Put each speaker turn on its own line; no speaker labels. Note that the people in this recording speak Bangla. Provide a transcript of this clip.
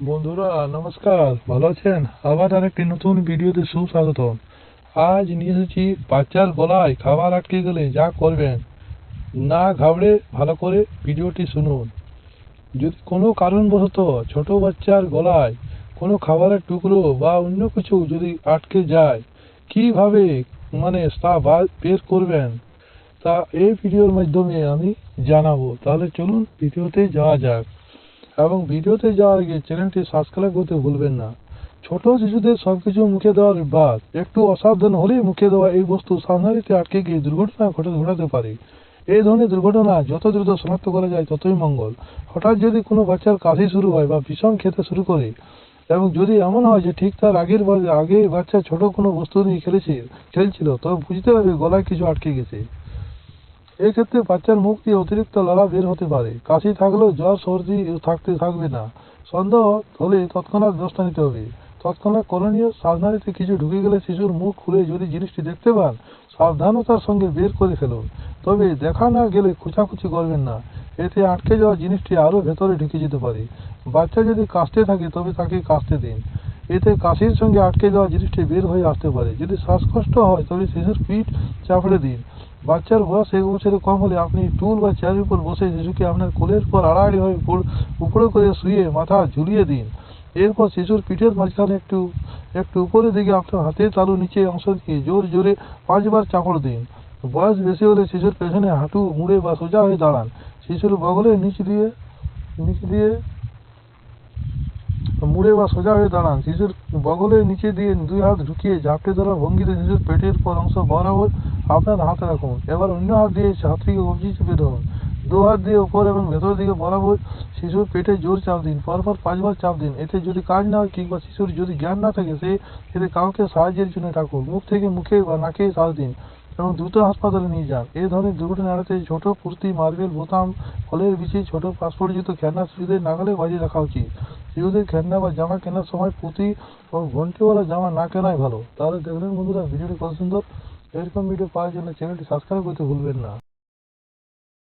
বন্ধুরা নমস্কার, ভালো আছেন? আবার আরেকটি নতুন ভিডিওতে সুস্বাগতম। আজ নিয়ে এসেছি বাচ্চার গলায় খাবার আটকে গেলে যা করবেন। না ঘাবড়ে ভালো করে ভিডিওটি শুনুন। যদি কোনো কারণবশত ছোট বাচ্চার গলায় কোনো খাবারের টুকরো বা অন্য কিছু যদি আটকে যায়, কিভাবে তা বের করবেন তা এই ভিডিওর মাধ্যমে আমি জানাবো। তাহলে চলুন ভিডিওতে যাওয়া যাক। এবং ভিডিওতে যাওয়ার আগে চ্যানেলটি সাবস্ক্রাইব করতে ভুলবেন না। ছোট শিশুদের সবকিছু মুখে দেওয়ার অভ্যাস, একটু অসাবধান হলেই মুখে দেওয়া এই বস্তু সাবধানীতে আটকে গিয়ে দুর্ঘটনা ঘটাতে পারে। এই ধরনের দুর্ঘটনা যত দ্রুত শনাক্ত করা যায় ততই মঙ্গল। হঠাৎ যদি কোনো বাচ্চার কাশি শুরু হয় বা ভীষণ খেতে শুরু করে, এবং যদি এমন হয় যে ঠিক তার আগে বাচ্চা ছোট কোনো বস্তু নিয়ে খেলছিল, তবে বুঝতে হবে গলায় কিছু আটকে গেছে। এক্ষেত্রে বাচ্চার মুখ দিয়ে অতিরিক্ত লালা বের হতে পারে। কাশি থাকলেও জ্বর সর্দি থাকবে না। সন্দেহ হলে তৎক্ষণাৎ ব্যবস্থা নিতে হবে। তৎক্ষণাৎ করণীয়, সাবধানীতে কিছু ঢুকে গেলে শিশুর মুখ খুলে যদি জিনিসটি দেখতে পান, সাবধানতার সঙ্গে বের করে ফেলুন। তবে দেখা না গেলে খোঁচাখুচি করবেন না। এতে আটকে যাওয়া জিনিসটি আরও ভেতরে ঢুকে যেতে পারে। বাচ্চা যদি কাশতে থাকে তবে তাকে কাশতে দিন। এতে কাশির সঙ্গে আটকে যাওয়া জিনিসটি বের হয়ে আসতে পারে। যদি শ্বাসকষ্ট হয় তবে শিশুর পিঠ চাপড়ে দিন। বাচ্চার বয়স 1 বছরের কম হলে আপনি টুল বা চেয়ারের উপর বসে শিশুকে আপনার কোলের উপর আড়াআড়ি হয়ে উপরে করে শুয়ে মাথা ঝুলিয়ে দিন। এরপর শিশুর পিঠের মাঝখানে একটু একটু উপরের দিকে আপনার হাতের তালু নিচে অংশ দিয়ে জোরে 5 বার চাপড় দিন। বয়স বেশি হলে শিশুর পেছনে হাঁটু মুড়ে বা সোজা হয়ে দাঁড়ান। শিশুর বগলের নিচ দিয়ে মুড়ে বা সোজা হয়ে দাঁড়ান। শিশুর বগলের নিচে দিয়ে 2 হাত ঢুকিয়ে ঝাপটে ধরা ভঙ্গিতে শিশুর পেটের পর অংশ বরাবর আপনার হাত রাখুন। এবার অন্য হাত দিয়ে ছাত্রীকে কবজি চেপে ধরুন। 2 হাত দিয়ে উপর এবং ভেতর দিকে বরাবর শিশুর পেটে জোর চাপ দিন। পরপর 5 বার চাপ দিন। এতে যদি কাজ না হয় কিংবা শিশুর যদি জ্ঞান না থাকে, এতে কাউকে সাহায্যের জন্য ডাকুন। মুখ থেকে মুখে বা নাকে শ্বাস দিন এবং দ্রুত হাসপাতালে নিয়ে যান। এই ধরনের দুর্ঘটনা এড়াতে ছোট ফুর্তি, মার্বেল, বোতাম, ফলের বিচি, ছোট পাসপোর্টযুক্ত খেলনা শিশুদের নাগালে বাজিয়ে রাখা উচিত। শিশুদের খেলনা বা জামা কেনার সময় পুঁতি ও ঘন্টিওয়ালা জামা না কেনাই ভালো। তাহলে দেখলেন বন্ধুরা, ভিডিওটি কত সুন্দর। এরকম ভিডিও পাওয়ার জন্য চ্যানেলটি সাবস্ক্রাইব করতে ভুলবেন না।